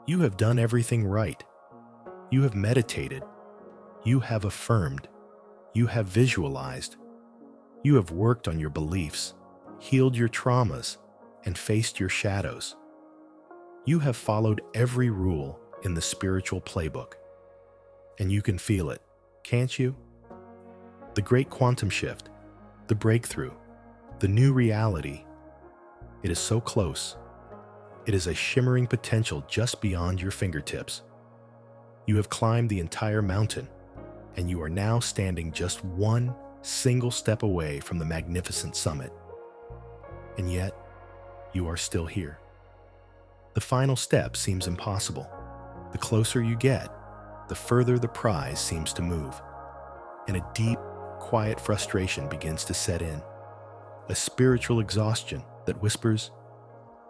You have done everything right. You have meditated. You have affirmed. You have visualized. You have worked on your beliefs, healed your traumas, and faced your shadows. You have followed every rule in the spiritual playbook. And you can feel it, can't you? The great quantum shift, the breakthrough, the new reality. It is so close. It is a shimmering potential just beyond your fingertips. You have climbed the entire mountain, and you are now standing just one single step away from the magnificent summit. And yet, you are still here. The final step seems impossible. The closer you get, the further the prize seems to move, and a deep, quiet frustration begins to set in, a spiritual exhaustion that whispers,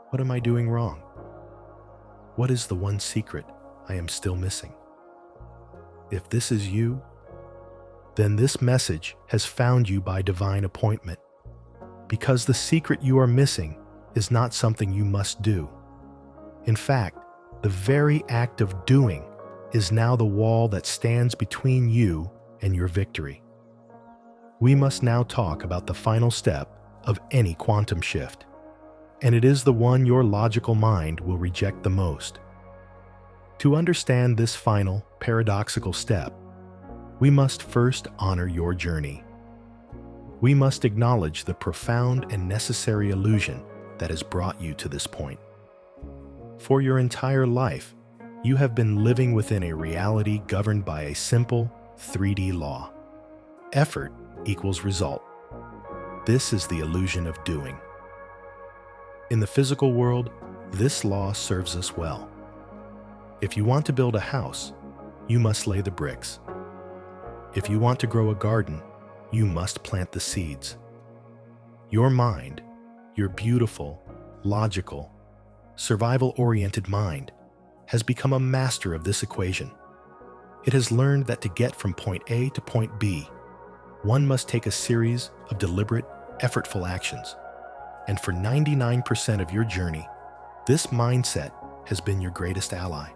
"What am I doing wrong? What is the one secret I am still missing?" If this is you, then this message has found you by divine appointment, because the secret you are missing is not something you must do. In fact, the very act of doing is now the wall that stands between you and your victory. We must now talk about the final step of any quantum shift, and it is the one your logical mind will reject the most. To understand this final, paradoxical step, we must first honor your journey. We must acknowledge the profound and necessary illusion that has brought you to this point. For your entire life, you have been living within a reality governed by a simple 3D law. Effort equals result. This is the illusion of doing. In the physical world, this law serves us well. If you want to build a house, you must lay the bricks. If you want to grow a garden, you must plant the seeds. Your mind, your beautiful, logical, survival-oriented mind, has become a master of this equation. It has learned that to get from point A to point B, one must take a series of deliberate, effortful actions. And for 99% of your journey, this mindset has been your greatest ally.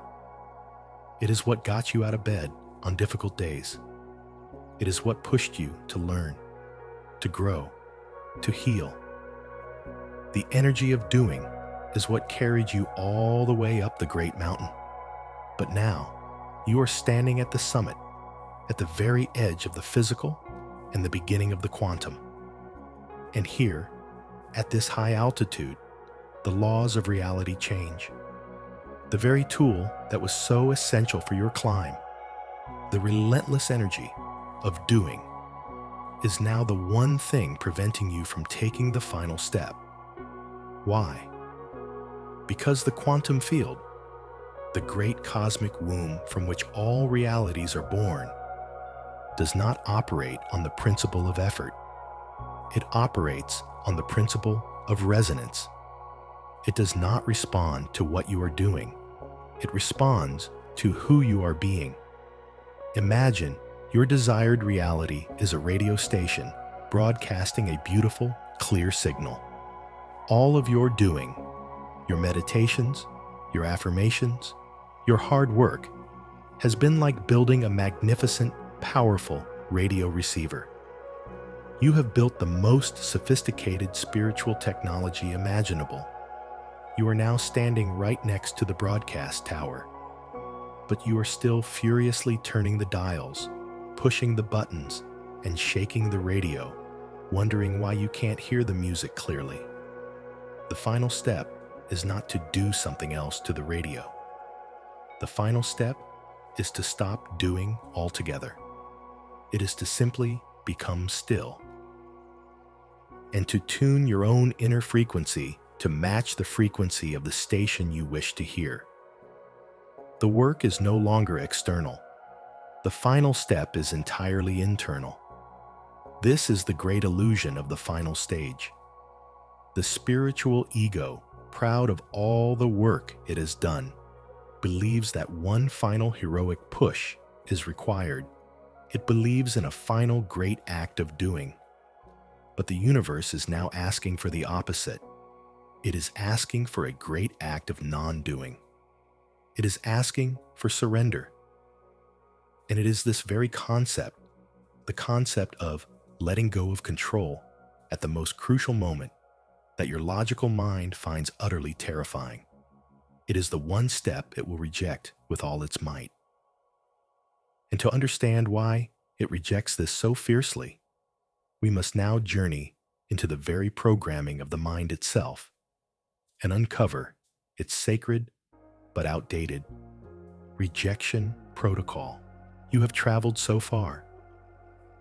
It is what got you out of bed on difficult days. It is what pushed you to learn, to grow, to heal. The energy of doing is what carried you all the way up the great mountain. But now, you are standing at the summit, at the very edge of the physical and the beginning of the quantum. And here, at this high altitude, the laws of reality change. The very tool that was so essential for your climb, the relentless energy of doing, is now the one thing preventing you from taking the final step. Why? Because the quantum field, the great cosmic womb from which all realities are born, does not operate on the principle of effort. It operates on the principle of resonance. It does not respond to what you are doing. It responds to who you are being. Imagine your desired reality is a radio station broadcasting a beautiful, clear signal. All of your doing, your meditations, your affirmations, your hard work, has been like building a magnificent, powerful radio receiver. You have built the most sophisticated spiritual technology imaginable. You are now standing right next to the broadcast tower, but you are still furiously turning the dials, pushing the buttons, and shaking the radio, wondering why you can't hear the music clearly. The final step is not to do something else to the radio. The final step is to stop doing altogether. It is to simply become still and to tune your own inner frequency to match the frequency of the station you wish to hear. The work is no longer external. The final step is entirely internal. This is the great illusion of the final stage. The spiritual ego, proud of all the work it has done, believes that one final heroic push is required. It believes in a final great act of doing. But the universe is now asking for the opposite. It is asking for a great act of non-doing. It is asking for surrender. And it is this very concept, the concept of letting go of control at the most crucial moment, that your logical mind finds utterly terrifying. It is the one step it will reject with all its might. And to understand why it rejects this so fiercely, we must now journey into the very programming of the mind itself and uncover its sacred but outdated rejection protocol. You have traveled so far.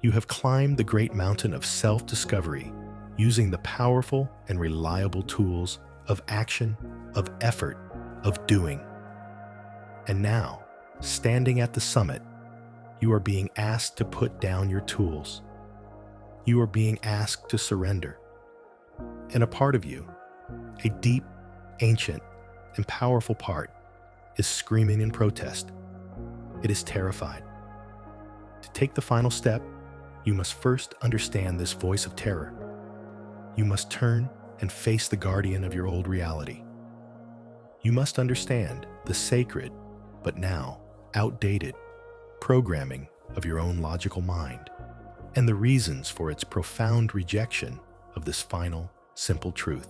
You have climbed the great mountain of self-discovery using the powerful and reliable tools of action, of effort, of doing. And now, standing at the summit, you are being asked to put down your tools. You are being asked to surrender. And a part of you, a deep, ancient, and powerful part, is screaming in protest. It is terrified. To take the final step, you must first understand this voice of terror. You must turn and face the guardian of your old reality. You must understand the sacred, but now outdated, programming of your own logical mind and the reasons for its profound rejection of this final, simple truth.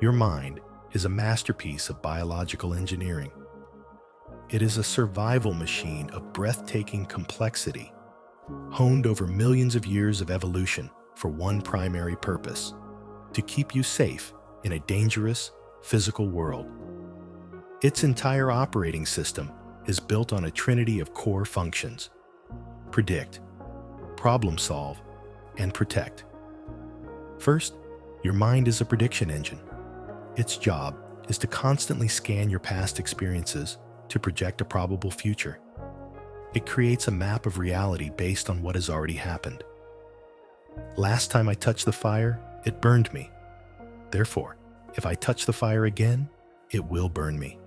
Your mind is a masterpiece of biological engineering. It is a survival machine of breathtaking complexity, honed over millions of years of evolution for one primary purpose: to keep you safe in a dangerous, physical world. Its entire operating system is built on a trinity of core functions: predict, problem solve, and protect. First, your mind is a prediction engine. Its job is to constantly scan your past experiences to project a probable future. It creates a map of reality based on what has already happened. Last time I touched the fire, it burned me. Therefore, if I touch the fire again, it will burn me.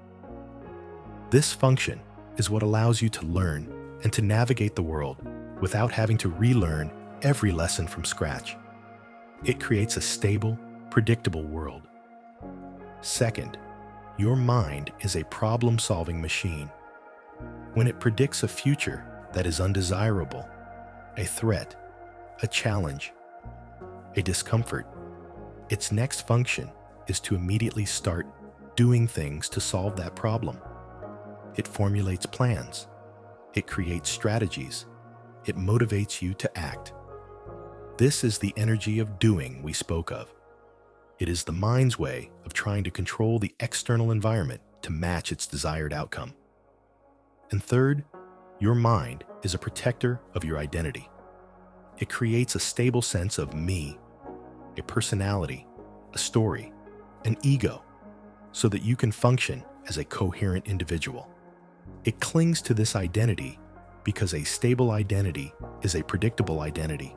This function is what allows you to learn and to navigate the world without having to relearn every lesson from scratch. It creates a stable, predictable world. Second, your mind is a problem-solving machine. When it predicts a future that is undesirable, a threat, a challenge, a discomfort, its next function is to immediately start doing things to solve that problem. It formulates plans. It creates strategies. It motivates you to act. This is the energy of doing we spoke of. It is the mind's way of trying to control the external environment to match its desired outcome. And third, your mind is a protector of your identity. It creates a stable sense of me, a personality, a story, an ego, so that you can function as a coherent individual. It clings to this identity because a stable identity is a predictable identity,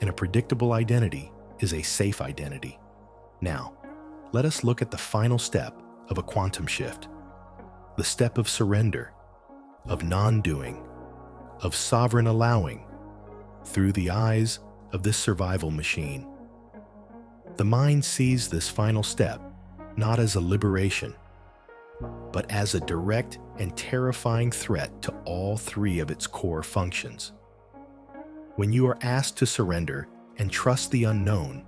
and a predictable identity is a safe identity. Now, let us look at the final step of a quantum shift, the step of surrender, of non-doing, of sovereign allowing, through the eyes of this survival machine. The mind sees this final step not as a liberation, but as a direct and terrifying threat to all three of its core functions. When you are asked to surrender and trust the unknown,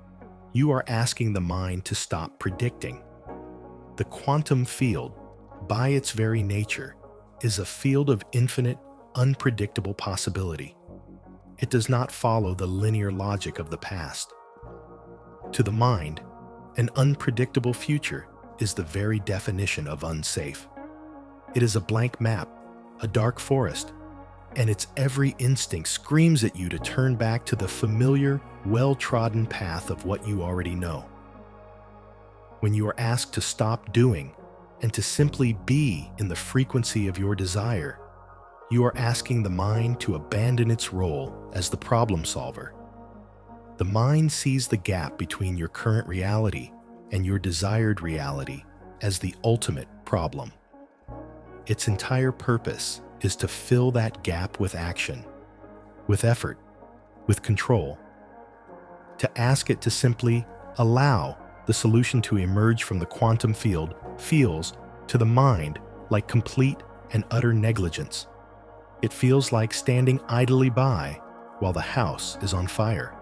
you are asking the mind to stop predicting. The quantum field, by its very nature, is a field of infinite, unpredictable possibility. It does not follow the linear logic of the past. To the mind, an unpredictable future is the very definition of unsafe. It is a blank map, a dark forest, and its every instinct screams at you to turn back to the familiar, well-trodden path of what you already know. When you are asked to stop doing and to simply be in the frequency of your desire, you are asking the mind to abandon its role as the problem solver. The mind sees the gap between your current reality and your desired reality as the ultimate problem. Its entire purpose is to fill that gap with action, with effort, with control. To ask it to simply allow the solution to emerge from the quantum field feels, to the mind, like complete and utter negligence. It feels like standing idly by while the house is on fire.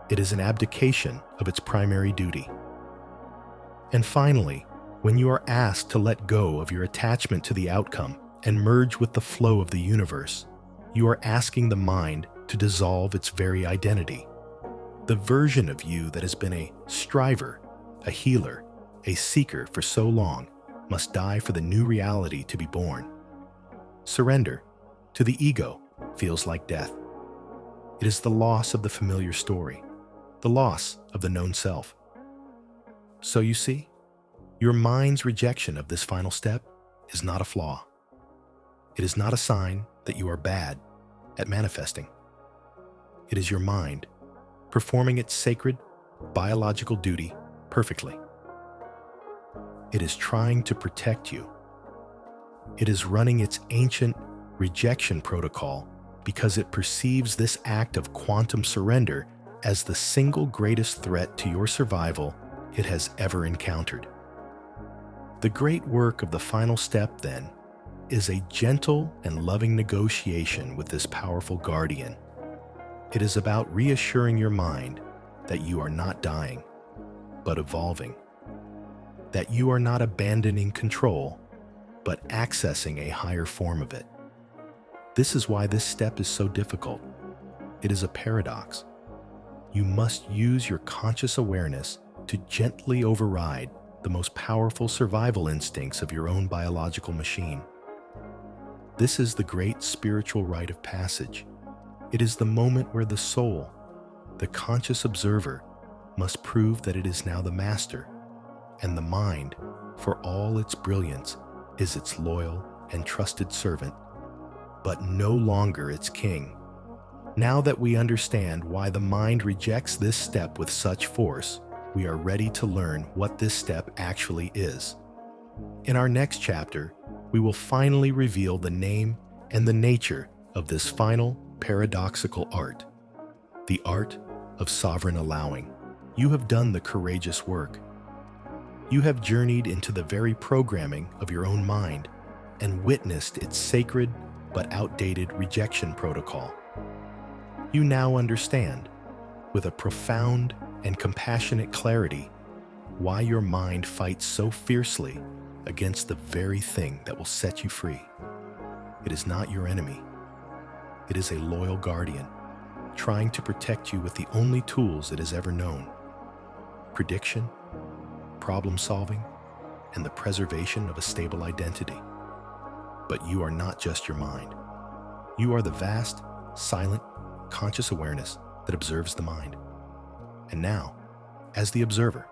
It is an abdication of its primary duty. And finally, when you are asked to let go of your attachment to the outcome and merge with the flow of the universe, you are asking the mind to dissolve its very identity. The version of you that has been a striver, a healer, a seeker for so long must die for the new reality to be born. Surrender to the ego feels like death. It is the loss of the familiar story, the loss of the known self. So you see, your mind's rejection of this final step is not a flaw. It is not a sign that you are bad at manifesting. It is your mind performing its sacred biological duty perfectly. It is trying to protect you. It is running its ancient rejection protocol because it perceives this act of quantum surrender as the single greatest threat to your survival it has ever encountered. The great work of the final step, then, is a gentle and loving negotiation with this powerful guardian. It is about reassuring your mind that you are not dying, but evolving. That you are not abandoning control, but accessing a higher form of it. This is why this step is so difficult. It is a paradox. You must use your conscious awareness to gently override the most powerful survival instincts of your own biological machine. This is the great spiritual rite of passage. It is the moment where the soul, the conscious observer, must prove that it is now the master, and the mind, for all its brilliance, is its loyal and trusted servant, but no longer its king. Now that we understand why the mind rejects this step with such force, we are ready to learn what this step actually is. In our next chapter, we will finally reveal the name and the nature of this final paradoxical art, the art of sovereign allowing. You have done the courageous work. You have journeyed into the very programming of your own mind and witnessed its sacred but outdated rejection protocol. You now understand, with a profound and compassionate clarity, why your mind fights so fiercely against the very thing that will set you free. It is not your enemy. It is a loyal guardian, trying to protect you with the only tools it has ever known: prediction, problem solving, and the preservation of a stable identity. But you are not just your mind. You are the vast, silent, conscious awareness that observes the mind. And now, as the observer,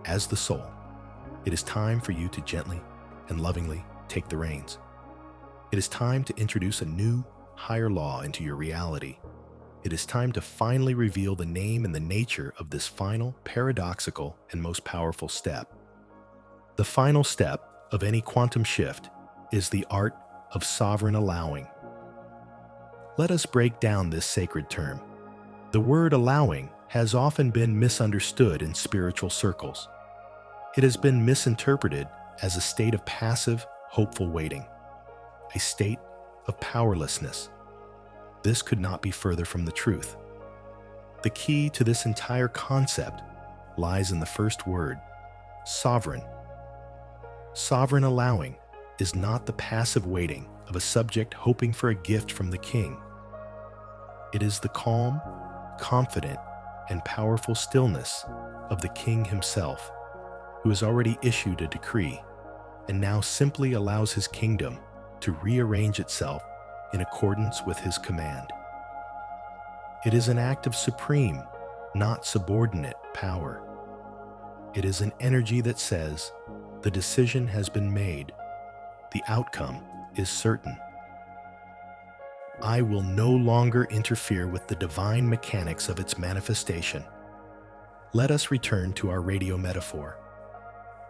as the soul, it is time for you to gently and lovingly take the reins. It is time to introduce a new, higher law into your reality. It is time to finally reveal the name and the nature of this final, paradoxical, and most powerful step. The final step of any quantum shift is the art of sovereign allowing. Let us break down this sacred term. The word allowing has often been misunderstood in spiritual circles. It has been misinterpreted as a state of passive, hopeful waiting, a state of powerlessness. This could not be further from the truth. The key to this entire concept lies in the first word, sovereign. Sovereign allowing is not the passive waiting of a subject hoping for a gift from the king. It is the calm, confident, and powerful stillness of the king himself, who has already issued a decree and now simply allows his kingdom to rearrange itself in accordance with his command. It is an act of supreme, not subordinate power. It is an energy that says, the decision has been made, the outcome is certain. I will no longer interfere with the divine mechanics of its manifestation. Let us return to our radio metaphor.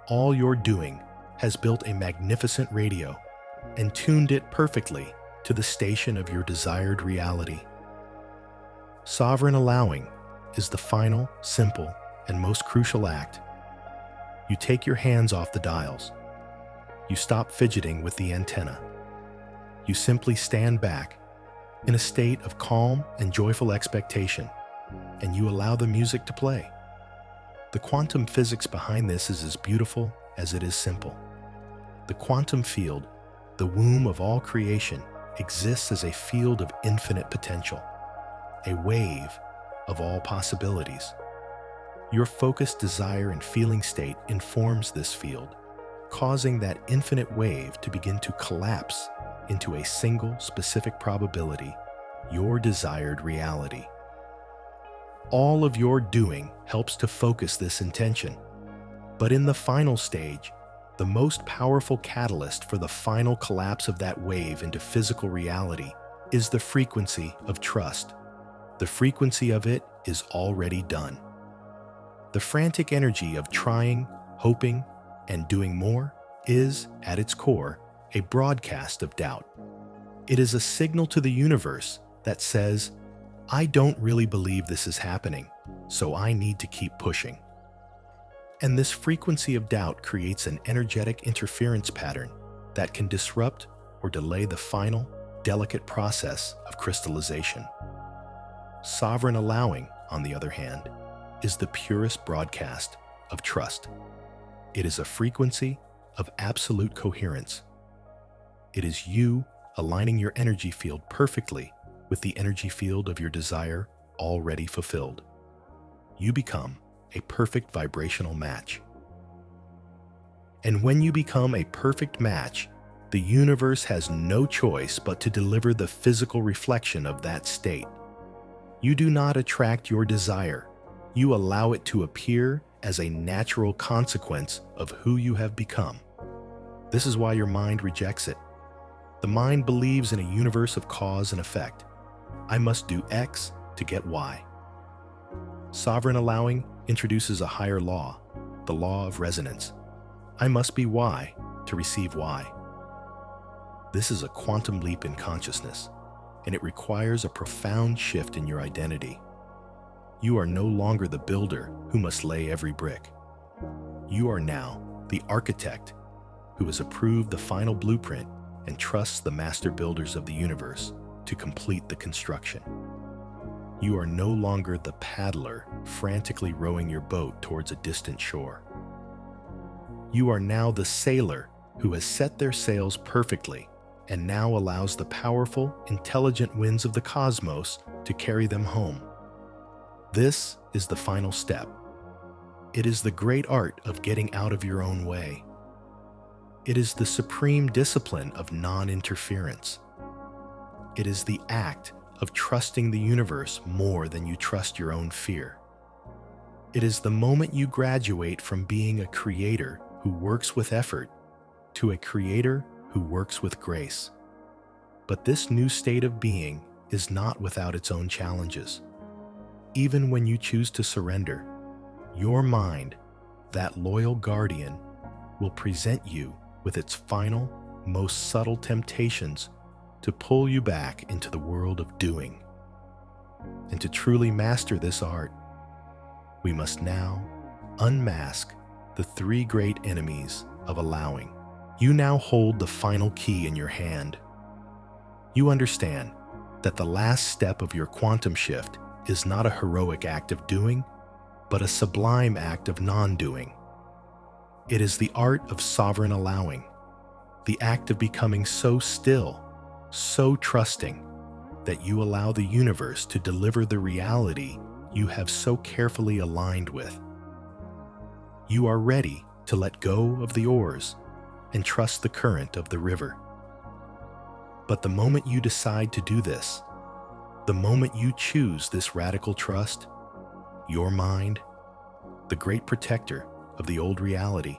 All your doing has built a magnificent radio and tuned it perfectly to the station of your desired reality. Sovereign allowing is the final, simple, and most crucial act. You take your hands off the dials. You stop fidgeting with the antenna. You simply stand back in a state of calm and joyful expectation, and you allow the music to play. The quantum physics behind this is as beautiful as it is simple. The quantum field, the womb of all creation, exists as a field of infinite potential, a wave of all possibilities. Your focused desire and feeling state informs this field, causing that infinite wave to begin to collapse into a single specific probability, your desired reality. All of your doing helps to focus this intention. But in the final stage, the most powerful catalyst for the final collapse of that wave into physical reality is the frequency of trust. The frequency of it is already done. The frantic energy of trying, hoping, and doing more is, at its core, a broadcast of doubt. It is a signal to the universe that says, I don't really believe this is happening, so I need to keep pushing. And this frequency of doubt creates an energetic interference pattern that can disrupt or delay the final, delicate process of crystallization. Sovereign allowing, on the other hand, is the purest broadcast of trust. It is a frequency of absolute coherence. It is you aligning your energy field perfectly with the energy field of your desire already fulfilled. You become a perfect vibrational match. And when you become a perfect match, the universe has no choice but to deliver the physical reflection of that state. You do not attract your desire. You allow it to appear as a natural consequence of who you have become. This is why your mind rejects it. The mind believes in a universe of cause and effect. I must do X to get Y. Sovereign allowing introduces a higher law, the law of resonance. I must be Y to receive Y. This is a quantum leap in consciousness, and it requires a profound shift in your identity. You are no longer the builder who must lay every brick. You are now the architect who has approved the final blueprint and trusts the master builders of the universe to complete the construction. You are no longer the paddler frantically rowing your boat towards a distant shore. You are now the sailor who has set their sails perfectly and now allows the powerful, intelligent winds of the cosmos to carry them home. This is the final step. It is the great art of getting out of your own way. It is the supreme discipline of non-interference. It is the act of trusting the universe more than you trust your own fear. It is the moment you graduate from being a creator who works with effort to a creator who works with grace. But this new state of being is not without its own challenges. Even when you choose to surrender, your mind, that loyal guardian, will present you with its final, most subtle temptations to pull you back into the world of doing. And to truly master this art, we must now unmask the three great enemies of allowing. You now hold the final key in your hand. You understand that the last step of your quantum shift is not a heroic act of doing, but a sublime act of non-doing. It is the art of sovereign allowing, the act of becoming so still, so trusting, that you allow the universe to deliver the reality you have so carefully aligned with. You are ready to let go of the oars and trust the current of the river. But the moment you decide to do this, the moment you choose this radical trust, your mind, the great protector of the old reality,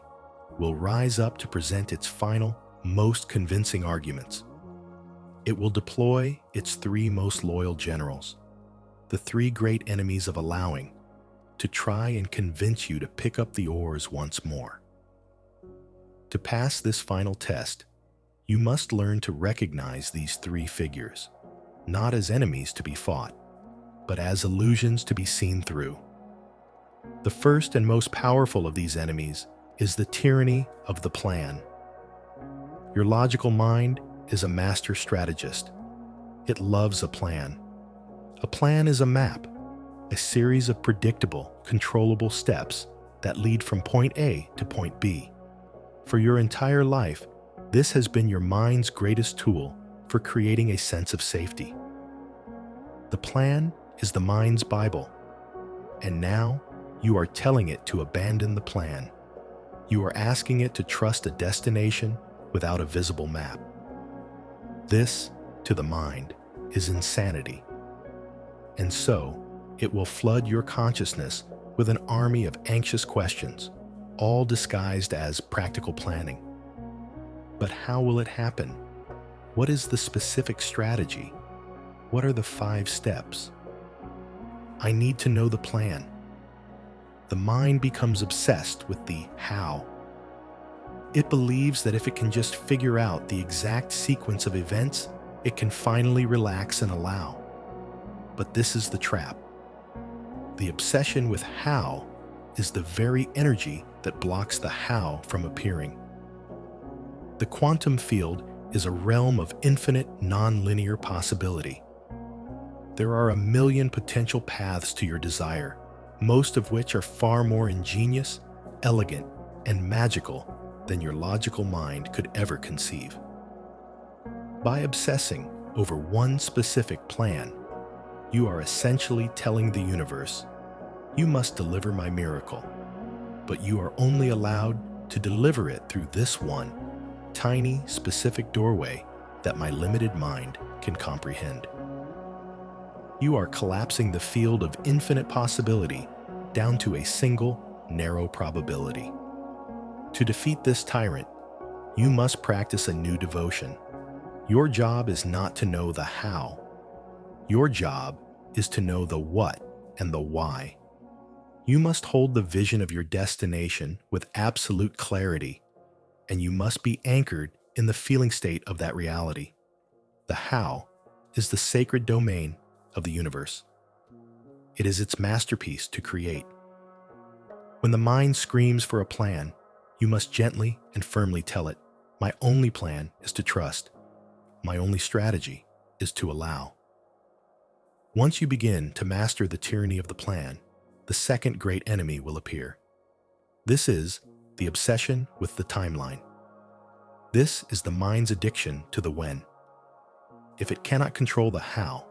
will rise up to present its final, most convincing arguments. It will deploy its three most loyal generals, the three great enemies of allowing, to try and convince you to pick up the oars once more. To pass this final test, you must learn to recognize these three figures, not as enemies to be fought, but as illusions to be seen through. The first and most powerful of these enemies is the tyranny of the plan. Your logical mind is a master strategist. It loves a plan. A plan is a map, a series of predictable, controllable steps that lead from point A to point B. For your entire life, this has been your mind's greatest tool for creating a sense of safety. The plan is the mind's Bible, and now you are telling it to abandon the plan. You are asking it to trust a destination without a visible map. This, to the mind, is insanity. And so, it will flood your consciousness with an army of anxious questions, all disguised as practical planning. But how will it happen? What is the specific strategy? What are the 5 steps? I need to know the plan. The mind becomes obsessed with the how. It believes that if it can just figure out the exact sequence of events, it can finally relax and allow. But this is the trap. The obsession with how is the very energy that blocks the how from appearing. The quantum field is a realm of infinite, non-linear possibility. There are a million potential paths to your desire, most of which are far more ingenious, elegant, and magical than your logical mind could ever conceive. By obsessing over one specific plan, you are essentially telling the universe, you must deliver my miracle, but you are only allowed to deliver it through this one, tiny, specific doorway that my limited mind can comprehend. You are collapsing the field of infinite possibility down to a single, narrow probability. To defeat this tyrant, you must practice a new devotion. Your job is not to know the how. Your job is to know the what and the why. You must hold the vision of your destination with absolute clarity, and you must be anchored in the feeling state of that reality. The how is the sacred domain of the universe. It is its masterpiece to create. When the mind screams for a plan, you must gently and firmly tell it, my only plan is to trust. My only strategy is to allow. Once you begin to master the tyranny of the plan, the second great enemy will appear. This is the obsession with the timeline. This is the mind's addiction to the when. If it cannot control the how,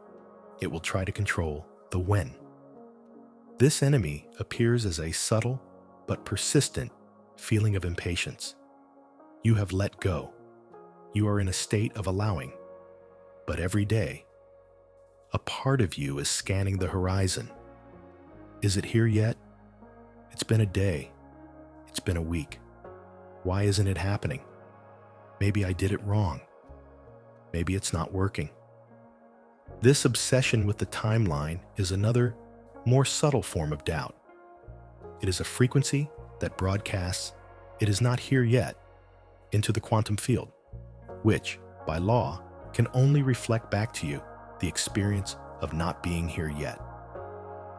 it will try to control the when. This enemy appears as a subtle but persistent feeling of impatience. You have let go. You are in a state of allowing. But every day, a part of you is scanning the horizon. Is it here yet? It's been a day. It's been a week. Why isn't it happening? Maybe I did it wrong. Maybe it's not working. This obsession with the timeline is another, more subtle form of doubt. It is a frequency that broadcasts, "It is not here yet," into the quantum field, which, by law, can only reflect back to you the experience of not being here yet.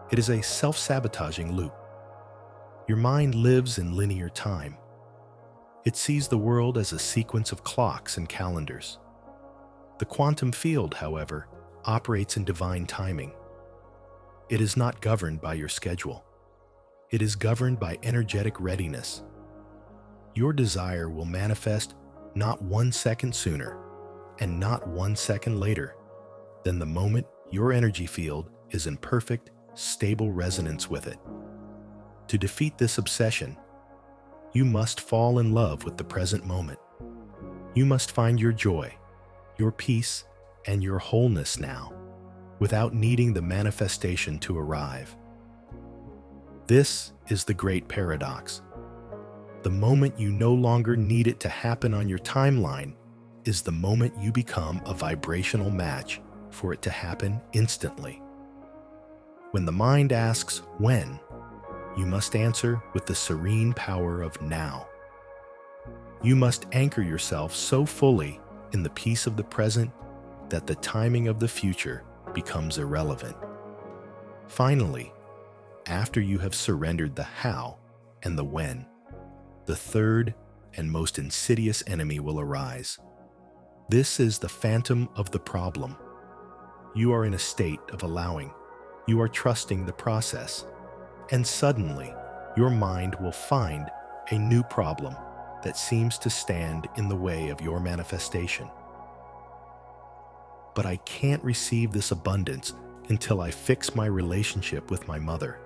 It is a self-sabotaging loop. Your mind lives in linear time. It sees the world as a sequence of clocks and calendars. The quantum field, however, operates in divine timing. It is not governed by your schedule. It is governed by energetic readiness. Your desire will manifest not 1 second sooner and not 1 second later than the moment your energy field is in perfect, stable resonance with it. To defeat this obsession, you must fall in love with the present moment. You must find your joy, your peace, and your wholeness now, without needing the manifestation to arrive. This is the great paradox. The moment you no longer need it to happen on your timeline is the moment you become a vibrational match for it to happen instantly. When the mind asks when, you must answer with the serene power of now. You must anchor yourself so fully in the peace of the present that the timing of the future becomes irrelevant. Finally, after you have surrendered the how and the when, the third and most insidious enemy will arise. This is the phantom of the problem. You are in a state of allowing. You are trusting the process. And suddenly, your mind will find a new problem that seems to stand in the way of your manifestation. But I can't receive this abundance until I fix my relationship with my mother.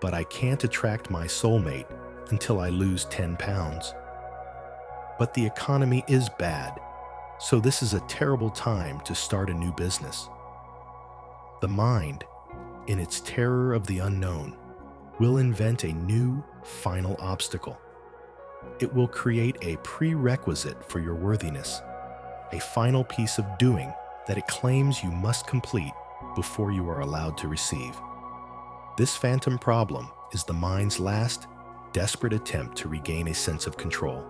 But I can't attract my soulmate until I lose 10 pounds. But the economy is bad, so this is a terrible time to start a new business. The mind, in its terror of the unknown, will invent a new, final obstacle. It will create a prerequisite for your worthiness, a final piece of doing that it claims you must complete before you are allowed to receive. This phantom problem is the mind's last, desperate attempt to regain a sense of control.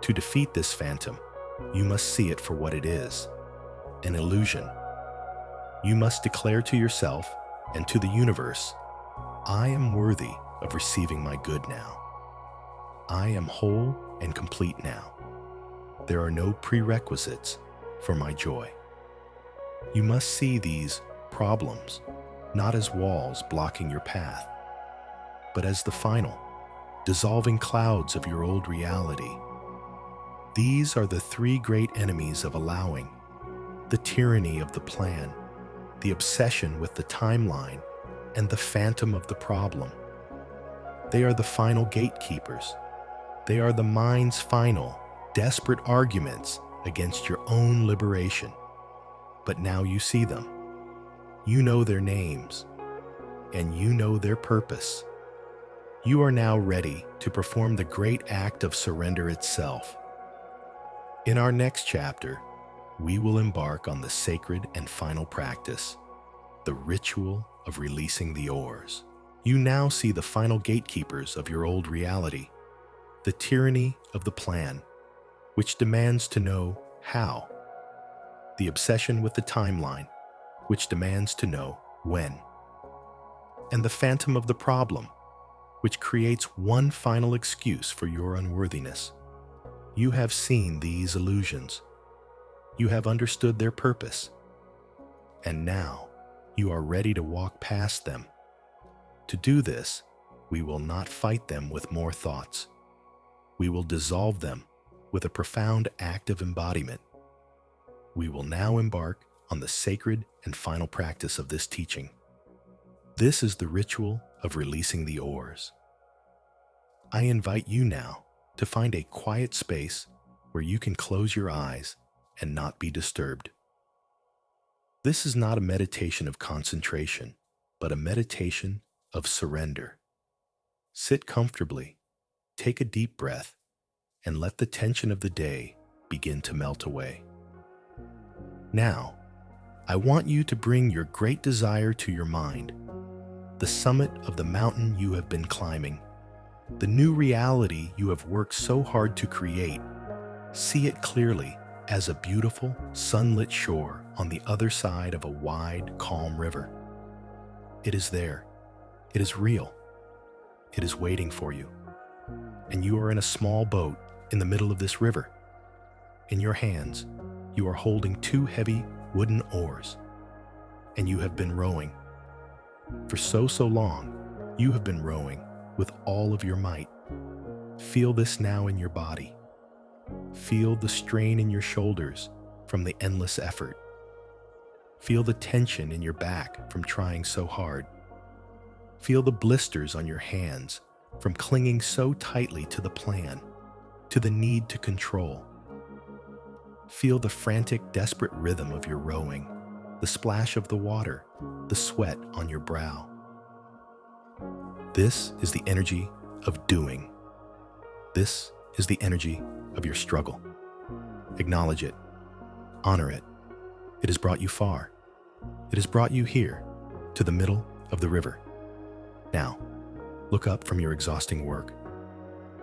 To defeat this phantom, you must see it for what it is, an illusion. You must declare to yourself and to the universe, I am worthy of receiving my good now. I am whole and complete now. There are no prerequisites for my joy. You must see these problems not as walls blocking your path, but as the final, dissolving clouds of your old reality. These are the three great enemies of allowing: the tyranny of the plan, the obsession with the timeline, and the phantom of the problem. They are the final gatekeepers. They are the mind's final, desperate arguments against your own liberation. But now you see them. You know their names, and you know their purpose. You are now ready to perform the great act of surrender itself. In our next chapter, we will embark on the sacred and final practice, the ritual of releasing the oars. You now see the final gatekeepers of your old reality, the tyranny of the plan, which demands to know how, the obsession with the timeline, which demands to know when, and the phantom of the problem, which creates one final excuse for your unworthiness. You have seen these illusions. You have understood their purpose. And now you are ready to walk past them. To do this, we will not fight them with more thoughts. We will dissolve them with a profound act of embodiment. We will now embark on the sacred and final practice of this teaching. This is the ritual of releasing the oars. I invite you now to find a quiet space where you can close your eyes and not be disturbed. This is not a meditation of concentration, but a meditation of surrender. Sit comfortably, take a deep breath, and let the tension of the day begin to melt away. Now, I want you to bring your great desire to your mind, the summit of the mountain you have been climbing, the new reality you have worked so hard to create. See it clearly as a beautiful, sunlit shore on the other side of a wide, calm river. It is there. It is real. It is waiting for you. And you are in a small boat in the middle of this river. In your hands, you are holding two heavy wooden oars, and you have been rowing. For so long, you have been rowing with all of your might. Feel this now in your body. Feel the strain in your shoulders from the endless effort. Feel the tension in your back from trying so hard. Feel the blisters on your hands from clinging so tightly to the plan, to the need to control. Feel the frantic, desperate rhythm of your rowing, the splash of the water, the sweat on your brow. This is the energy of doing. This is the energy of your struggle. Acknowledge it. Honor it. It has brought you far. It has brought you here, to the middle of the river. Now, look up from your exhausting work.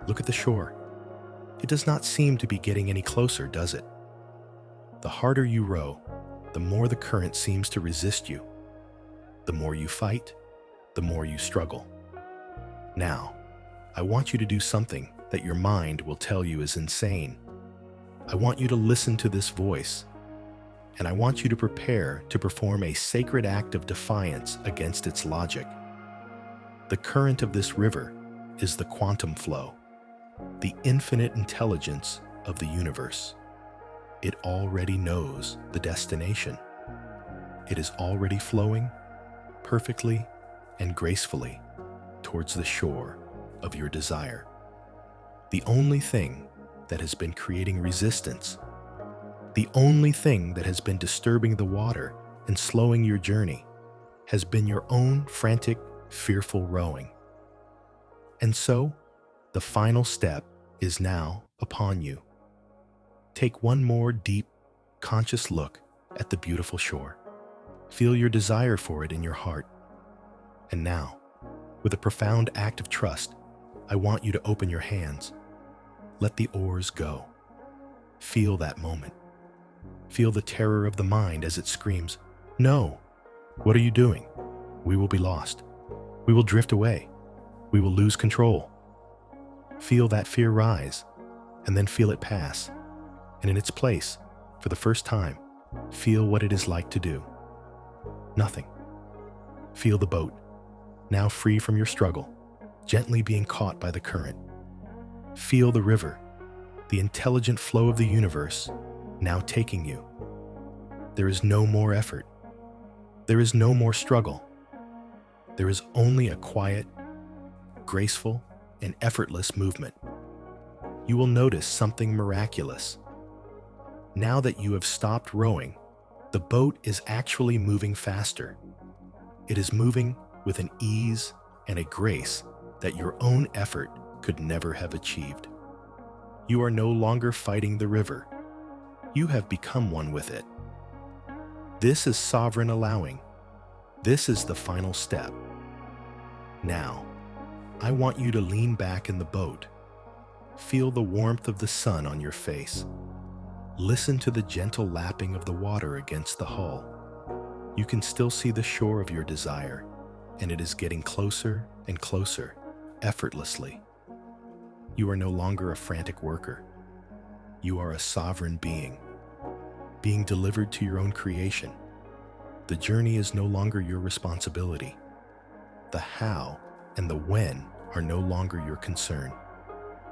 Look at the shore. It does not seem to be getting any closer, does it? The harder you row, the more the current seems to resist you. The more you fight, the more you struggle. Now, I want you to do something that your mind will tell you is insane. I want you to listen to this voice, and I want you to prepare to perform a sacred act of defiance against its logic. The current of this river is the quantum flow, the infinite intelligence of the universe. It already knows the destination. It is already flowing perfectly and gracefully towards the shore of your desire. The only thing that has been creating resistance, the only thing that has been disturbing the water and slowing your journey, has been your own frantic, fearful rowing. And so, the final step is now upon you. Take one more deep, conscious look at the beautiful shore. Feel your desire for it in your heart. And now, with a profound act of trust, I want you to open your hands. Let the oars go. Feel that moment. Feel the terror of the mind as it screams, "No! What are you doing? We will be lost. We will drift away. We will lose control." Feel that fear rise, and then feel it pass. And in its place, for the first time, feel what it is like to do nothing. Feel the boat, now free from your struggle, gently being caught by the current. Feel the river, the intelligent flow of the universe, now taking you. There is no more effort. There is no more struggle. There is only a quiet, graceful, and effortless movement. You will notice something miraculous. Now that you have stopped rowing, the boat is actually moving faster. It is moving with an ease and a grace that your own effort could never have achieved. You are no longer fighting the river. You have become one with it. This is sovereign allowing. This is the final step. Now, I want you to lean back in the boat. Feel the warmth of the sun on your face. Listen to the gentle lapping of the water against the hull. You can still see the shore of your desire, and it is getting closer and closer, effortlessly. You are no longer a frantic worker. You are a sovereign being delivered to your own creation. The journey is no longer your responsibility. The how and the when are no longer your concern.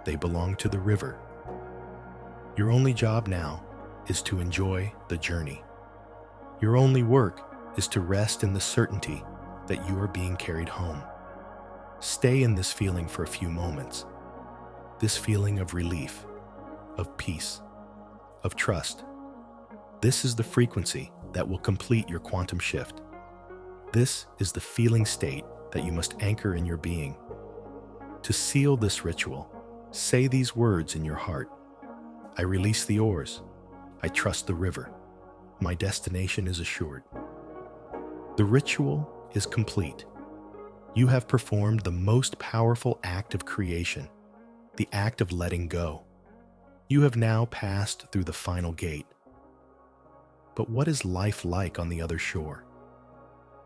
They belong to the river. Your only job now is to enjoy the journey. Your only work is to rest in the certainty that you are being carried home. Stay in this feeling for a few moments. This feeling of relief, of peace, of trust. This is the frequency that will complete your quantum shift. This is the feeling state that you must anchor in your being. To seal this ritual, say these words in your heart. I release the oars. I trust the river. My destination is assured. The ritual is complete. You have performed the most powerful act of creation, the act of letting go. You have now passed through the final gate. But what is life like on the other shore?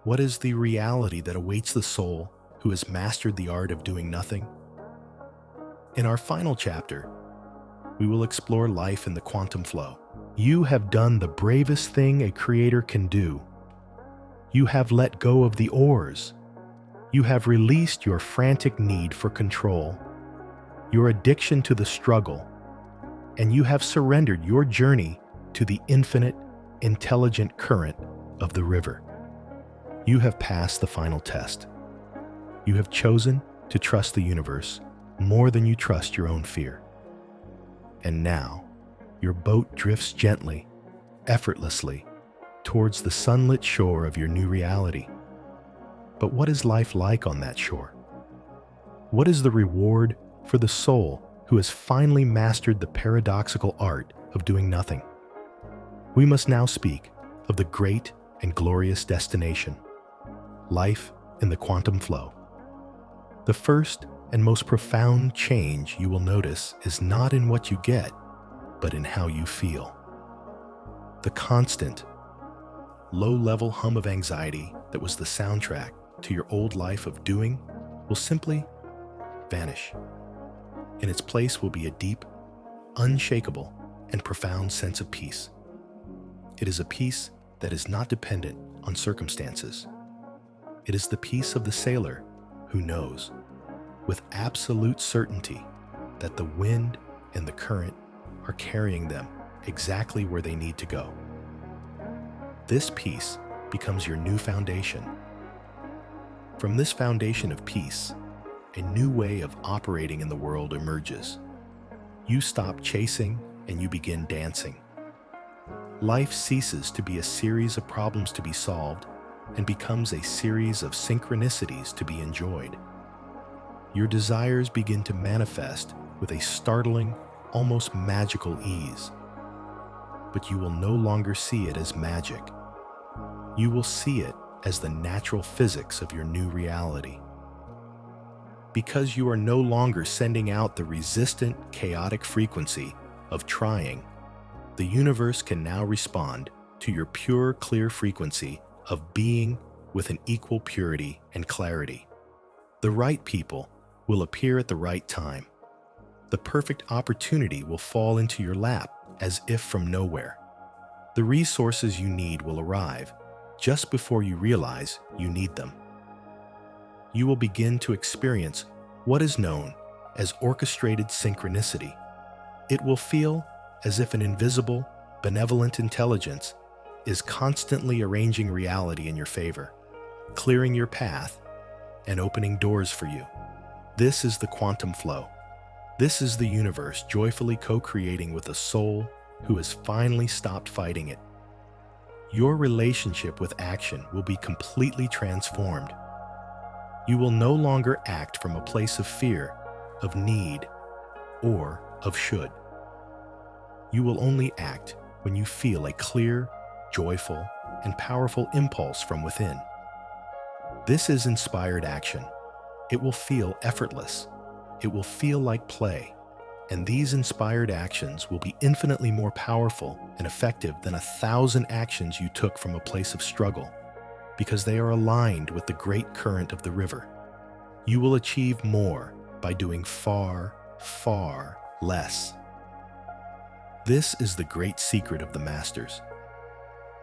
What is the reality that awaits the soul who has mastered the art of doing nothing? In our final chapter, we will explore life in the quantum flow. You have done the bravest thing a creator can do. You have let go of the oars. You have released your frantic need for control, your addiction to the struggle, and you have surrendered your journey to the infinite, intelligent current of the river. You have passed the final test. You have chosen to trust the universe more than you trust your own fear. And now, your boat drifts gently, effortlessly, towards the sunlit shore of your new reality. But what is life like on that shore? What is the reward for the soul who has finally mastered the paradoxical art of doing nothing? We must now speak of the great and glorious destination, life in the quantum flow. The first and most profound change you will notice is not in what you get, but in how you feel. The constant, low-level hum of anxiety that was the soundtrack to your old life of doing will simply vanish. In its place will be a deep, unshakable, and profound sense of peace. It is a peace that is not dependent on circumstances. It is the peace of the sailor who knows, with absolute certainty, that the wind and the current are carrying them exactly where they need to go. This peace becomes your new foundation. From this foundation of peace, a new way of operating in the world emerges. You stop chasing and you begin dancing. Life ceases to be a series of problems to be solved and becomes a series of synchronicities to be enjoyed. Your desires begin to manifest with a startling, almost magical ease. But you will no longer see it as magic. You will see it as the natural physics of your new reality. Because you are no longer sending out the resistant, chaotic frequency of trying, the universe can now respond to your pure, clear frequency of being with an equal purity and clarity. The right people will appear at the right time. The perfect opportunity will fall into your lap as if from nowhere. The resources you need will arrive just before you realize you need them. You will begin to experience what is known as orchestrated synchronicity. It will feel as if an invisible, benevolent intelligence is constantly arranging reality in your favor, clearing your path, and opening doors for you. This is the quantum flow. This is the universe joyfully co-creating with a soul who has finally stopped fighting it. Your relationship with action will be completely transformed. You will no longer act from a place of fear, of need, or of should. You will only act when you feel a clear, joyful, and powerful impulse from within. This is inspired action. It will feel effortless. It will feel like play. And these inspired actions will be infinitely more powerful and effective than 1,000 actions you took from a place of struggle, because they are aligned with the great current of the river. You will achieve more by doing far, far less. This is the great secret of the masters.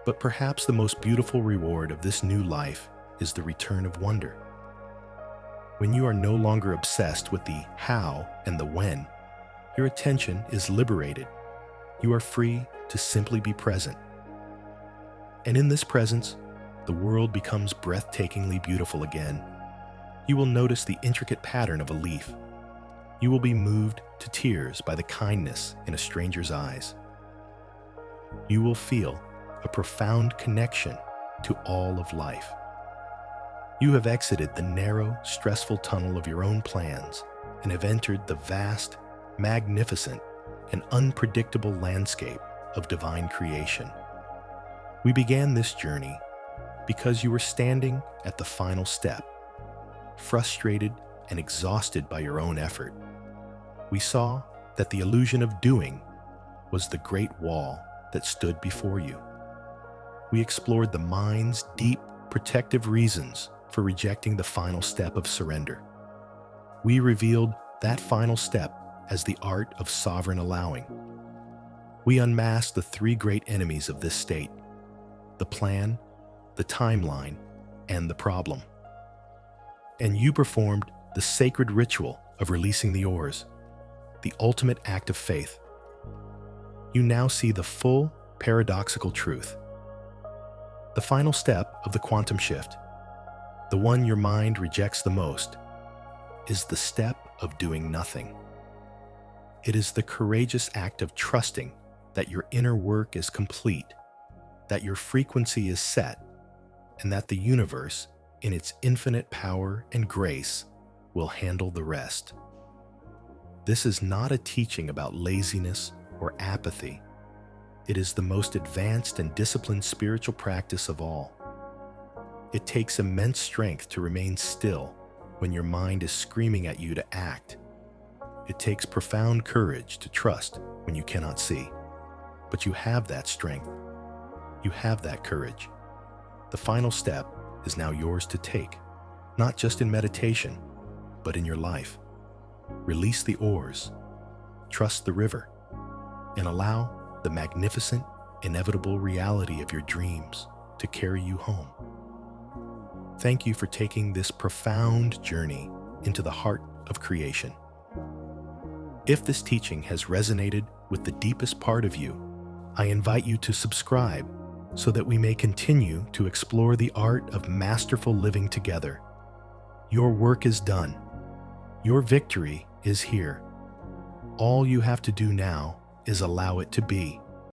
But perhaps the most beautiful reward of this new life is the return of wonder. When you are no longer obsessed with the how and the when, your attention is liberated. You are free to simply be present. And in this presence, the world becomes breathtakingly beautiful again. You will notice the intricate pattern of a leaf. You will be moved to tears by the kindness in a stranger's eyes. You will feel a profound connection to all of life. You have exited the narrow, stressful tunnel of your own plans and have entered the vast, magnificent, and unpredictable landscape of divine creation. We began this journey because you were standing at the final step, frustrated and exhausted by your own effort. We saw that the illusion of doing was the great wall that stood before you. We explored the mind's deep, protective reasons for rejecting the final step of surrender. We revealed that final step as the art of sovereign allowing. We unmasked the three great enemies of this state: the plan, the timeline, and the problem. And you performed the sacred ritual of releasing the oars, the ultimate act of faith. You now see the full paradoxical truth. The final step of the quantum shift, the one your mind rejects the most, is the step of doing nothing. It is the courageous act of trusting that your inner work is complete, that your frequency is set, and that the universe, in its infinite power and grace, will handle the rest. This is not a teaching about laziness or apathy. It is the most advanced and disciplined spiritual practice of all. It takes immense strength to remain still when your mind is screaming at you to act. It takes profound courage to trust when you cannot see. But you have that strength. You have that courage. The final step is now yours to take, not just in meditation, but in your life. Release the oars, trust the river, and allow the magnificent, inevitable reality of your dreams to carry you home. Thank you for taking this profound journey into the heart of creation. If this teaching has resonated with the deepest part of you, I invite you to subscribe so that we may continue to explore the art of masterful living together. Your work is done. Your victory is here. All you have to do now is allow it to be.